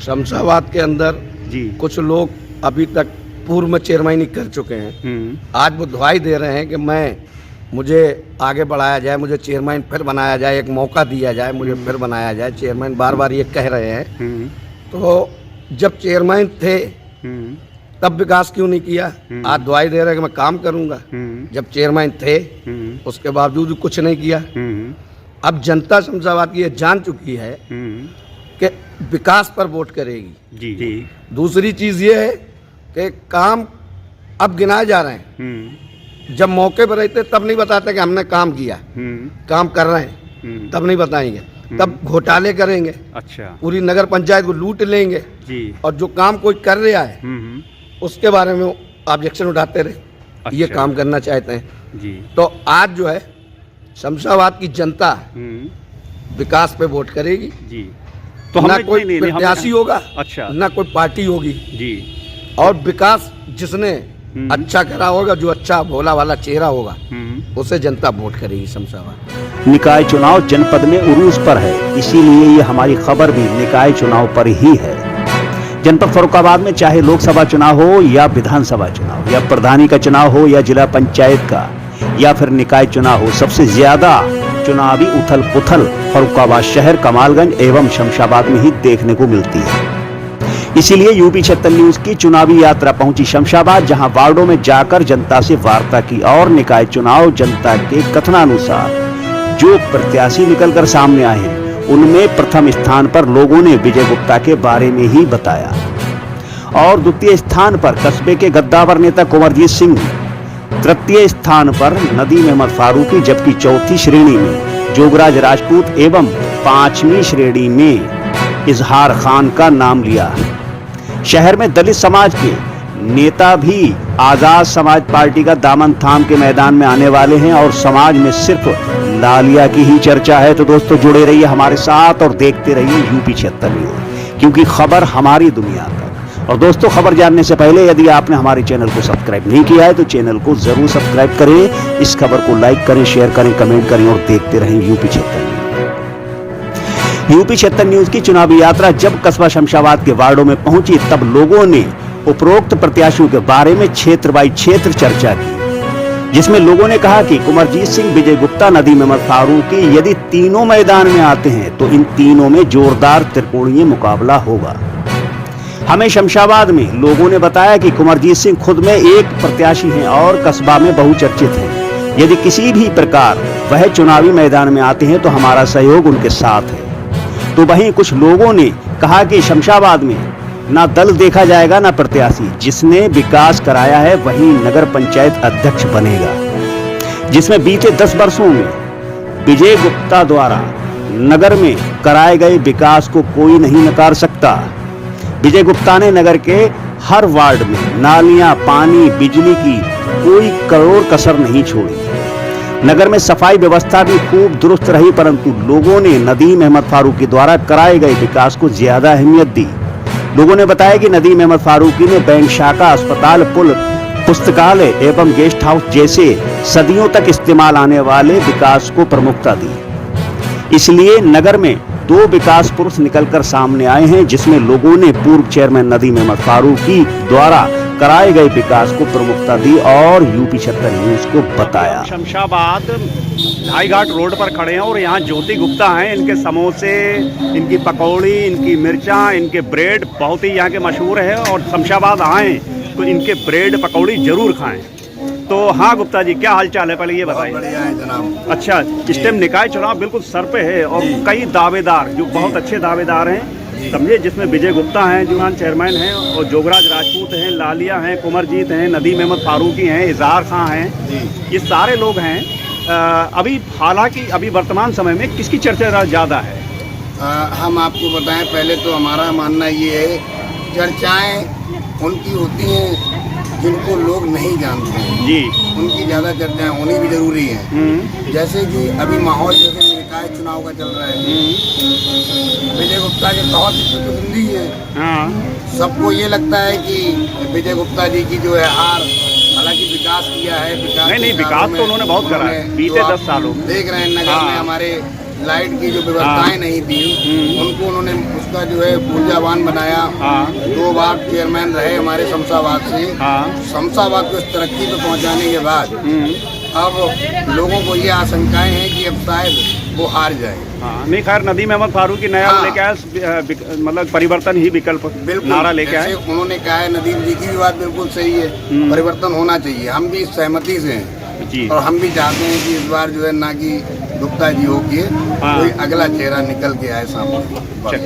शमशाबाद के अंदर जी कुछ लोग अभी तक पूर्व में चेयरमैनी कर चुके हैं। आज वो दुहाई दे रहे हैं कि मुझे आगे बढ़ाया जाए, मुझे चेयरमैन फिर बनाया जाए, एक मौका दिया जाए, मुझे फिर बनाया जाए। चेयरमैन बार बार ये कह रहे हैं। तो जब चेयरमैन थे तब विकास क्यों नहीं किया? आज दुहाई दे रहे हैं कि मैं काम करूंगा। जब चेयरमैन थे उसके बावजूद भी कुछ नहीं किया। अब जनता शमशाबाद की ये जान चुकी है कि विकास पर वोट करेगी। जी। दूसरी चीज ये है कि काम अब गिनाए जा रहे हैं। जब मौके पर रहते तब नहीं बताते कि हमने काम किया, काम कर रहे हैं, तब नहीं बताएंगे। तब घोटाले करेंगे। अच्छा। पूरी नगर पंचायत को लूट लेंगे जी। और जो काम कोई कर रहा है उसके बारे में ऑब्जेक्शन उठाते रहे। अच्छा। ये काम करना चाहते हैं जी। तो आज जो है शमशाबाद की जनता विकास पे वोट करेगी जी। तो ना कोई प्रत्याशी होगा, अच्छा, ना कोई पार्टी होगी जी। और विकास जिसने अच्छा करा होगा, जो अच्छा भोला वाला चेहरा होगा, उसे जनता वोट करेगी शमशाबाद। निकाय चुनाव जनपद में उरूज पर है, इसीलिए ये हमारी खबर भी निकाय चुनाव पर ही है। जनपद फर्रुखाबाद में चाहे लोकसभा चुनाव हो या विधानसभा चुनाव या प्रधानी का चुनाव हो या जिला पंचायत का या फिर निकाय चुनाव हो, सबसे ज्यादा चुनावी उथल पुथल फर्रुखाबाद शहर, कमालगंज एवं शमशाबाद में ही देखने को मिलती है। इसीलिए यूपी 76 न्यूज की चुनावी यात्रा पहुंची शमशाबाद, जहां वार्डों में जाकर जनता से वार्ता की और निकाय चुनाव जनता के कथनानुसार जो प्रत्याशी निकलकर सामने आए हैं उनमें प्रथम स्थान पर लोगों ने विजय गुप्ता के बारे में ही बताया और द्वितीय स्थान पर कस्बे के गद्दावर नेता कुंवरजीत सिंह, तृतीय स्थान पर नदीम अहमद फारूकी, जबकि चौथी श्रेणी में जोगराज राजपूत एवं पांचवी श्रेणी में इजहार खान का नाम लिया। शहर में दलित समाज के नेता भी आजाद समाज पार्टी का दामन थाम के मैदान में आने वाले हैं और समाज में सिर्फ लालिया की ही चर्चा है। तो दोस्तों जुड़े रहिए हमारे साथ और देखते रहिए यूपी 76 न्यूज, क्योंकि खबर हमारी दुनिया तक। और दोस्तों खबर जानने से पहले यदि आपने हमारे चैनल को सब्सक्राइब नहीं किया है तो चैनल को जरूर सब्सक्राइब करें, इस खबर को लाइक करें, शेयर करें, कमेंट करें और देखते रहें यूपी 76 न्यूज। यूपी 76 न्यूज की चुनावी यात्रा जब कस्बा शमशाबाद के वार्डों में पहुंची तब लोगों ने उपरोक्त प्रत्याशियों के बारे में क्षेत्र बाई क्षेत्र चर्चा की, जिसमें लोगों ने कहा कि कुंवरजीत सिंह, विजय गुप्ता, नदीम अहमद फारूकी यदि तीनों मैदान में आते हैं तो इन तीनों में जोरदार त्रिकोणीय मुकाबला होगा। हमें शमशाबाद में लोगों ने बताया कि कुंवरजीत सिंह खुद में एक प्रत्याशी हैं और कस्बा में बहुचर्चित हैं। यदि किसी भी प्रकार वह चुनावी मैदान में आते हैं तो हमारा सहयोग उनके साथ है। तो वहीं कुछ लोगों ने कहा कि शमशाबाद में ना दल देखा जाएगा ना प्रत्याशी, जिसने विकास कराया है वही नगर पंचायत अध्यक्ष बनेगा, जिसमें बीते 10 वर्षों में विजय गुप्ता द्वारा नगर में कराए गए विकास को कोई नहीं नकार सकता। विजय गुप्ता ने नगर के हर वार्ड में नालियां, पानी, बिजली की कोई करोड़ कसर नहीं छोड़ी। नगर में सफाई व्यवस्था भी खूब दुरुस्त रही, परंतु लोगों ने नदीम अहमद फारूकी द्वारा कराए गए विकास को ज्यादा अहमियत दी। लोगों ने बताया कि नदीम अहमद फारूकी ने बैंक शाखा, अस्पताल, पुल, पुस्तकालय एवं गेस्ट हाउस जैसे सदियों तक इस्तेमाल आने वाले विकास को प्रमुखता दी। इसलिए नगर में 2 विकास पुरुष निकलकर सामने आए हैं, जिसमें लोगों ने पूर्व चेयरमैन नदीम अहमद फारूकी द्वारा कराए गए विकास को प्रमुखता दी और यूपी 76 न्यूज को बताया। शमशाबाद ढाई घाट रोड पर खड़े हैं और यहाँ ज्योति गुप्ता हैं। इनके समोसे, इनकी पकौड़ी, इनकी मिर्चा, इनके ब्रेड बहुत ही यहाँ के मशहूर है और शमशाबाद आएँ तो इनके ब्रेड पकौड़ी जरूर खाएं। तो हाँ गुप्ता जी, क्या हाल चाल है, पहले ये बताइए। बढ़िया है जनाब। अच्छा, इस टाइम निकाय चुनाव बिल्कुल सर पे है और कई दावेदार जो बहुत अच्छे दावेदार हैं समझे, जिसमें विजय गुप्ता हैं जो यहाँ चेयरमैन हैं और जोगराज राजपूत हैं, लालिया हैं, कुंवरजीत हैं, नदीम अहमद फारूकी हैं, इजहार खां हैं, ये सारे लोग हैं। अभी हालांकि अभी वर्तमान समय में किसकी चर्चा ज़्यादा है? हम आपको बताएं, पहले तो हमारा मानना ये है चर्चाएं उनकी होती हैं जिनको लोग नहीं जानते हैं जी, उनकी ज़्यादा चर्चाएं होनी भी जरूरी है। जैसे कि अभी माहौल जैसे निकाय चुनाव का चल रहा है, विजय गुप्ता के बहुत प्रतिद्वंदी है। हाँ, सबको ये लगता है कि विजय गुप्ता जी की जो है हार, हालांकि विकास किया है, नहीं विकास तो उन्होंने बहुत करा है बीते 10 सालों में। देख रहे हैं नगर में हमारे लाइट की जो व्यवस्थाएं नहीं थी उनको उन्होंने उसका जो है ऊर्जावान बनाया। 2 बार चेयरमैन रहे हमारे शमशाबाद से। शमशाबाद को इस तरक्की पे पहुंचाने के बाद अब लोगों को ये आशंकाएं हैं कि अब शायद वो हार जाए। नहीं खैर, नदीम अहमद फारूकी नया लेके आया, मतलब परिवर्तन ही विकल्प नारा लेके आए। उन्होंने कहा है, नदीम जी की भी बात बिल्कुल सही है, परिवर्तन होना चाहिए। हम भी सहमति से हैं जी। और हम भी चाहते हैं कि इस बार जो है ना कि गुप्ता जी हो के कोई अगला चेहरा निकल के आए सामने।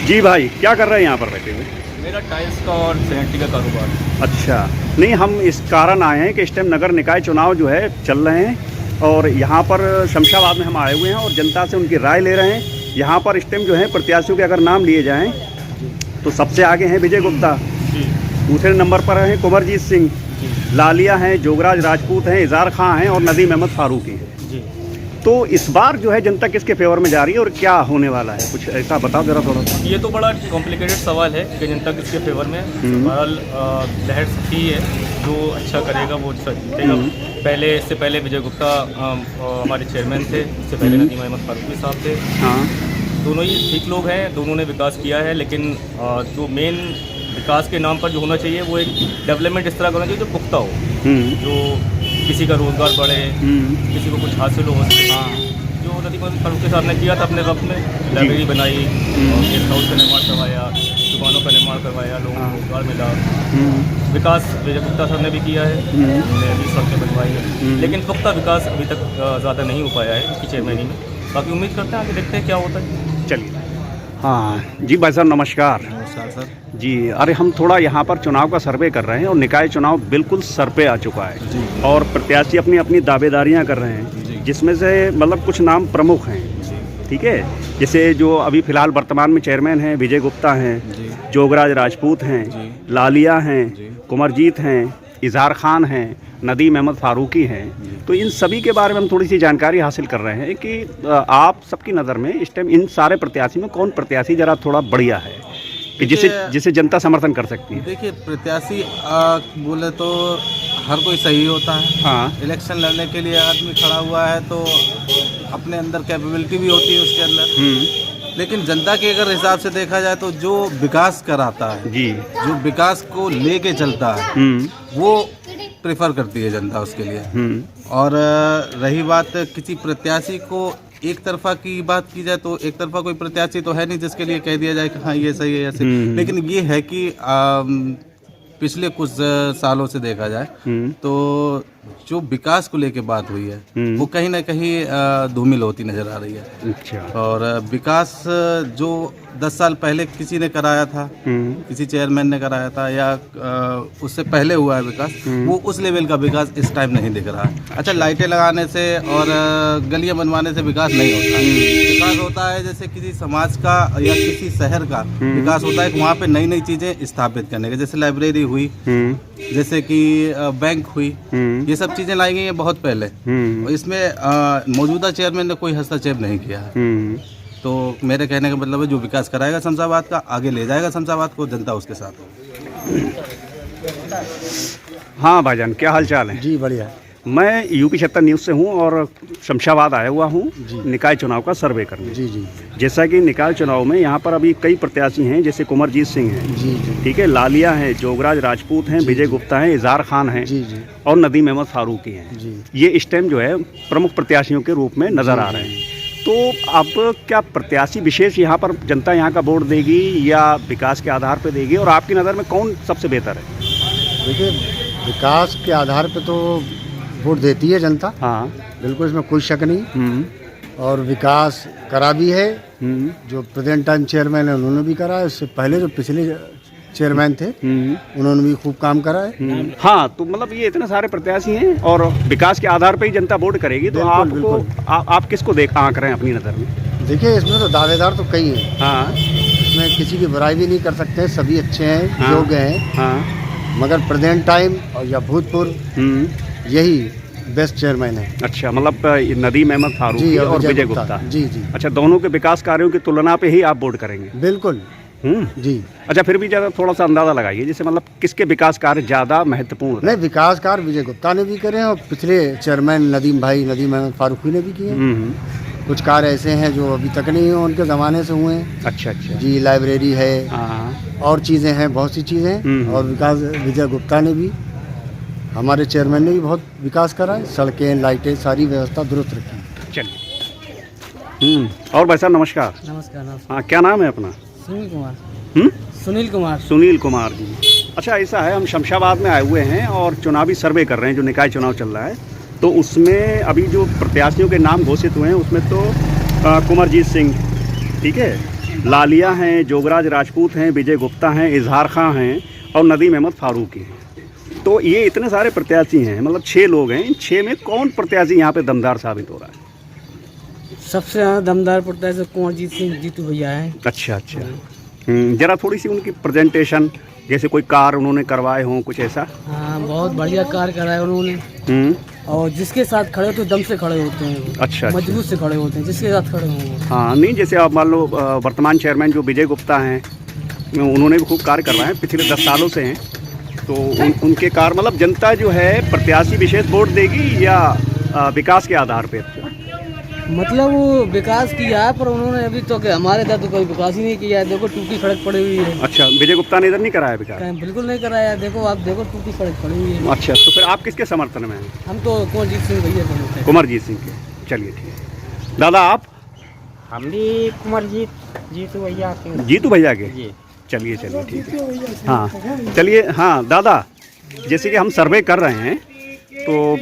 जी भाई, क्या कर रहे हैं यहाँ पर बैठे हुए? मेरा टाइल्स का और सैनिटरी का कारोबार। अच्छा, नहीं हम इस कारण आए हैं कि इस टाइम नगर निकाय चुनाव जो है चल रहे हैं और यहाँ पर शमशाबाद में हम आए हुए हैं और जनता से उनकी राय ले रहे हैं। यहाँ पर इस टाइम जो है प्रत्याशियों के अगर नाम लिए जाएं तो सबसे आगे हैं विजय गुप्ता, दूसरे नंबर पर हैं कुंवरजीत सिंह, लालिया हैं, जोगराज राजपूत हैं, इज़हार खां हैं और नदीम अहमद फारूकी हैं। तो इस बार जो है जनता किसके फेवर में जा रही है और क्या होने वाला है, कुछ ऐसा बताओ जरा थोड़ा सा। ये तो बड़ा कॉम्प्लिकेटेड सवाल है कि जनता किसके फेवर में। बहरहाल लहर सही है, जो अच्छा करेगा वो अच्छा जीतेगा। इससे पहले विजय गुप्ता हमारे चेयरमैन थे, इससे पहले नदीम अहमद फारूकी साहब थे। दोनों ही ठीक लोग हैं, दोनों ने विकास किया है, लेकिन जो मेन विकास के नाम पर जो होना चाहिए वो एक डेवलपमेंट इस तरह का होना चाहिए जो पुख्ता हो, जो किसी का रोजगार बढ़े, किसी को कुछ हासिल हो सके। जो नदीम अहमद फारूकी साहब ने किया था अपने वक्त में, लाइब्रेरी बनाई, गेस्ट हाउस का निर्माण करवाया, दुकानों का निर्माण करवाया, लोगों को रोजगार मिला। विकास विजय गुप्ता साहब ने भी किया है, उन्होंने अभी सड़कें बनवाई है, लेकिन पुख्ता विकास अभी तक ज़्यादा नहीं हो पाया है इसकी चेयरमैनी में। बाकी उम्मीद करते हैं आगे देखते हैं क्या होता है। चलिए। हाँ जी भाई साहब, नमस्कार। नमस्कार सर जी। अरे हम थोड़ा यहाँ पर चुनाव का सर्वे कर रहे हैं और निकाय चुनाव बिल्कुल सर पे आ चुका है और प्रत्याशी अपनी अपनी दावेदारियाँ कर रहे हैं, जिसमें से मतलब कुछ नाम प्रमुख हैं, ठीक है। जैसे जो अभी फ़िलहाल वर्तमान में चेयरमैन हैं विजय गुप्ता हैं, जोगराज राजपूत हैं, लालिया हैं, कुंवरजीत हैं, इज़हार खान हैं, नदीम अहमद फारूकी हैं। तो इन सभी के बारे में हम थोड़ी सी जानकारी हासिल कर रहे हैं कि आप सबकी नज़र में इस टाइम इन सारे प्रत्याशी में कौन प्रत्याशी ज़रा थोड़ा बढ़िया है कि जिसे जनता समर्थन कर सकती है। देखिए, प्रत्याशी बोले तो हर कोई सही होता है। हाँ, इलेक्शन लड़ने के लिए आदमी खड़ा हुआ है तो अपने अंदर कैपेबिलिटी भी होती है उसके अंदर। लेकिन जनता के अगर हिसाब से देखा जाए तो जो विकास कराता है जी, जो विकास को लेके चलता है वो प्रेफर करती है जनता उसके लिए। और रही बात किसी प्रत्याशी को एक तरफा की बात की जाए तो एक तरफा कोई प्रत्याशी तो है नहीं जिसके लिए कह दिया जाए कि हाँ ये सही है ऐसे। लेकिन ये है कि पिछले कुछ सालों से देखा जाए तो जो विकास को लेके बात हुई है वो कहीं ना कहीं धूमिल होती नजर आ रही है। अच्छा। और विकास जो 10 साल पहले किसी ने कराया था, किसी चेयरमैन ने कराया था या उससे पहले हुआ है विकास, वो उस लेवल का विकास इस टाइम नहीं दिख रहा है। अच्छा, लाइटें लगाने से और गलियां बनवाने से विकास नहीं होता है। विकास होता है जैसे किसी समाज का या किसी शहर का विकास होता है, वहाँ पे नई नई चीजें स्थापित करने का, जैसे लाइब्रेरी हुई, जैसे कि बैंक हुई, ये सब चीजें लाई गई हैं बहुत पहले। और इसमें मौजूदा चेयरमैन ने कोई हस्तक्षेप नहीं किया है। तो मेरे कहने का मतलब है जो विकास कराएगा शमशाबाद का, आगे ले जाएगा शमशाबाद को, जनता उसके साथ हो। हाँ भाईजान, क्या हाल चाल है? जी बढ़िया। मैं यूपी 76 न्यूज़ से हूँ और शमशाबाद आया हुआ हूँ निकाय चुनाव का सर्वे करने। जी जी। जैसा कि निकाय चुनाव में यहाँ पर अभी कई प्रत्याशी हैं, जैसे कुंवरजीत सिंह हैं, जी जी, ठीक है, लालिया हैं, जोगराज राजपूत हैं, विजय गुप्ता हैं, इज़हार खान हैं, जी जी, और नदीम अहमद फारूकी हैं। जी। ये इस टाइम जो है प्रमुख प्रत्याशियों के रूप में नज़र आ रहे हैं। तो अब क्या प्रत्याशी विशेष यहाँ पर जनता यहाँ का वोट देगी या विकास के आधार पर देगी, और आपकी नज़र में कौन सबसे बेहतर है? देखिए, विकास के आधार पे तो वोट देती है जनता, हाँ बिल्कुल, इसमें कोई शक नहीं। और विकास करा भी है, जो प्रेजेंट टाइम चेयरमैन है उन्होंने भी करा है, उससे पहले जो पिछले चेयरमैन थे उन्होंने भी खूब काम करा है। हाँ, तो मतलब ये इतने सारे प्रत्याशी हैं और विकास के आधार पर ही जनता वोट करेगी, तो आप किसको आंक रहे हैं अपनी नज़र में? देखिए, इसमें तो दावेदार तो कई हैं। हाँ, इसमें किसी की बुराई भी नहीं कर सकते, सभी अच्छे हैं, हाँ, योग्य हैं। हाँ, मगर प्रेजेंट टाइम और या भूतपूर्व यही बेस्ट चेयरमैन है। अच्छा, मतलब नदीम अहमद फारूकी और विजय गुप्ता। जी जी। अच्छा, दोनों के विकास कार्यों की तुलना पे ही आप वोट करेंगे? बिल्कुल। जी। अच्छा, फिर भी ज़्यादा थोड़ा सा अंदाज़ा लगाइए, जैसे मतलब किसके विकास कार्य ज़्यादा महत्वपूर्ण नहीं, विकास कार्य विजय गुप्ता ने भी करे हैं और पिछले चेयरमैन नदीम अहमद फारूकी ने भी किए हैं। कुछ कार्य ऐसे हैं जो अभी तक नहीं हुए, उनके ज़माने से हुए हैं। अच्छा अच्छा जी, लाइब्रेरी है हाँ। और चीज़ें हैं, बहुत सी चीज़ें हैं। और विकास विजय गुप्ता ने भी, हमारे चेयरमैन ने भी बहुत विकास करा है। सड़कें, लाइटें, सारी व्यवस्था दुरुस्त रखी। चलिए। और भाई साहब नमस्कार। नमस्कार। हाँ, क्या नाम है अपना? सुनील कुमार। सुनील कुमार जी। अच्छा, ऐसा है, हम शमशाबाद में आए हुए हैं और चुनावी सर्वे कर रहे हैं, जो निकाय चुनाव चल रहा है। तो उसमें अभी जो प्रत्याशियों के नाम घोषित हुए हैं उसमें तो कुंवरजीत सिंह, ठीक है, लालिया हैं, जोगराज राजपूत हैं, विजय गुप्ता हैं, इजहार खां हैं और नदीम अहमद फारूकी हैं। तो ये इतने सारे प्रत्याशी हैं, मतलब 6 लोग हैं। इन 6 में कौन प्रत्याशी यहाँ पे दमदार साबित हो रहा है? सबसे ज़्यादा दमदार प्रत्याशी कुंवरजीत सिंह जीतू भैया है। अच्छा अच्छा। जरा थोड़ी सी उनकी प्रेजेंटेशन, जैसे कोई कार्य उन्होंने करवाए हों, कुछ ऐसा? हाँ, बहुत बढ़िया कार्य कराया उन्होंने। और जिसके साथ खड़े होते दम से खड़े होते हैं। अच्छा, मजबूत से खड़े होते हैं, जिसके साथ खड़े होंगे। हाँ, नहीं, जैसे आप मान लो वर्तमान चेयरमैन जो विजय गुप्ता हैं, उन्होंने भी खूब कार्य करवाए हैं, पिछले 10 सालों से हैं। तो उनके कार्य, मतलब जनता जो है प्रत्याशी विशेष वोट देगी या विकास के आधार पर? मतलब वो विकास किया है, पर उन्होंने अभी तो हमारे इधर तो कोई विकास ही नहीं किया है। देखो, टूटी सड़क पड़ी हुई है। अच्छा, विजय गुप्ता ने इधर नहीं कराया विकास? बिल्कुल नहीं कराया। देखो, आप देखो, टूटी सड़क पड़ी हुई है। अच्छा, तो फिर आप किसके समर्थन में हैं? हम तो कुंवरजीत सिंह भैया को। कुंवरजीत सिंह के। चलिए, ठीक है। दादा, आप? हम भी जीतू भैया के। जीतू भैया के? चलिए चलिए, ठीक है। हाँ, चलिए। हाँ दादा, जैसे कि हम सर्वे कर रहे हैं, तो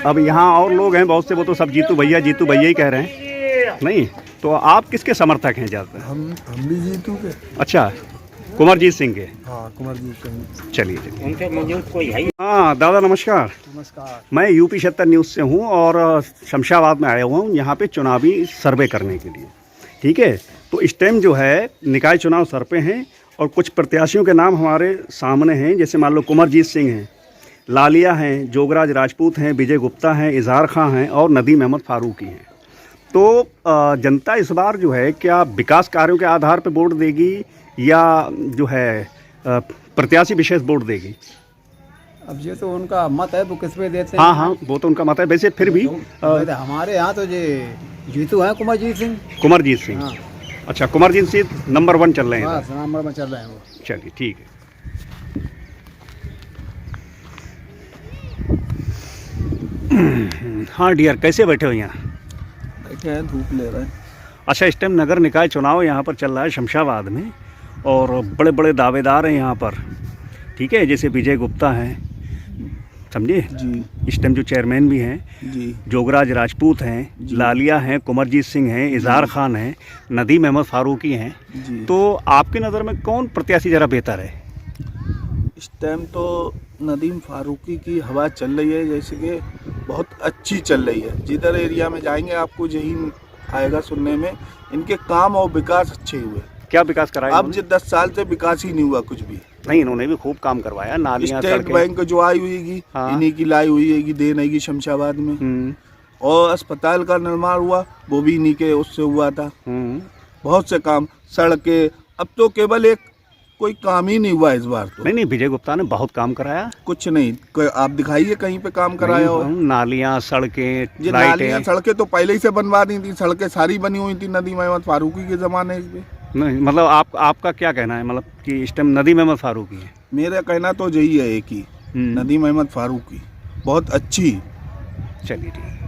अब यहाँ और लोग हैं बहुत से, वो तो सब जीतू भैया ही कह रहे हैं। नहीं, तो आप किसके समर्थक हैं ज़्यादा? हम भी जीतू के। अच्छा, कुंवरजीत सिंह के। हाँ, कुंवरजीत सिंह। चलिए। उनके मौजूद कोई है? हाँ दादा, नमस्कार। नमस्कार। मैं यूपी 76 न्यूज़ से हूँ और शमशाबाद में आया हुआ हूँ यहाँ पे चुनावी सर्वे करने के लिए, ठीक है। तो इस टाइम जो है निकाय चुनाव सर पे हैं और कुछ प्रत्याशियों के नाम हमारे सामने हैं। जैसे मान लो कुंवरजीत सिंह हैं, लालिया हैं, जोगराज राजपूत हैं, विजय गुप्ता हैं, इजहार खां हैं और नदीम अहमद फारूकी हैं। तो जनता इस बार जो है क्या विकास कार्यों के आधार पर वोट देगी या जो है प्रत्याशी विशेष वोट देगी? अब ये तो उनका मत है, वो किस पे देते हैं। हाँ हाँ, वो तो उनका मत है। वैसे फिर भी हमारे यहाँ तो ये जीतू है कुंवरजीत सिंह। हाँ। अच्छा, कुंवरजीत सिंह नंबर 1 चल रहे हैं? हाँ, नंबर 1 चल रहे हैं वो। चलिए, ठीक है। हाँ डियर, कैसे बैठे हो यहाँ? बैठे हैं, धूप ले रहे हैं। अच्छा, इस टाइम नगर निकाय चुनाव यहाँ पर चल रहा है शमशाबाद में और बड़े बड़े दावेदार हैं यहाँ पर, ठीक है। जैसे विजय गुप्ता हैं, समझे जी, इस टाइम जो चेयरमैन भी हैं जी, जोगराज राजपूत हैं, लालिया हैं, कुंवरजीत सिंह हैं, इजहार खान हैं, नदीम अहमद फारूकी हैं। तो आपकी नज़र में कौन प्रत्याशी ज़रा बेहतर है? इस टाइम तो नदीम फारूकी की हवा चल रही है, जैसे कि बहुत अच्छी चल रही है। जिधर एरिया में जाएंगे आपको यही आएगा सुनने में, इनके काम और विकास अच्छे हुए। क्या विकास कराया? अब जो 10 साल से विकास ही नहीं हुआ कुछ भी। नहीं, इन्होंने भी खूब काम करवाया। नालियां, स्टेट बैंक जो आई हुई इन्हीं की लाई हुई है, देन आएगी शमशाबाद में। और अस्पताल का निर्माण हुआ, वो भी इन्हीं के उससे हुआ था। बहुत से काम, सड़कें, अब तो केवल एक कोई काम ही नहीं हुआ इस बार तो। नहीं, विजय गुप्ता ने बहुत काम कराया। कुछ नहीं, आप दिखाइए कहीं पे काम कराया हो। नालियां, सड़कें, नालियां, सड़कें तो पहले ही से बनवा दी थी। सड़कें सारी बनी हुई थी नदीम अहमद फारूकी के ज़माने में। नहीं, मतलब आपका क्या कहना है, मतलब कि इस टाइम नदीम अहमद फारूकी है? मेरा कहना तो यही है कि नदीम अहमद फारूकी बहुत अच्छी। चलिए, ठीक है।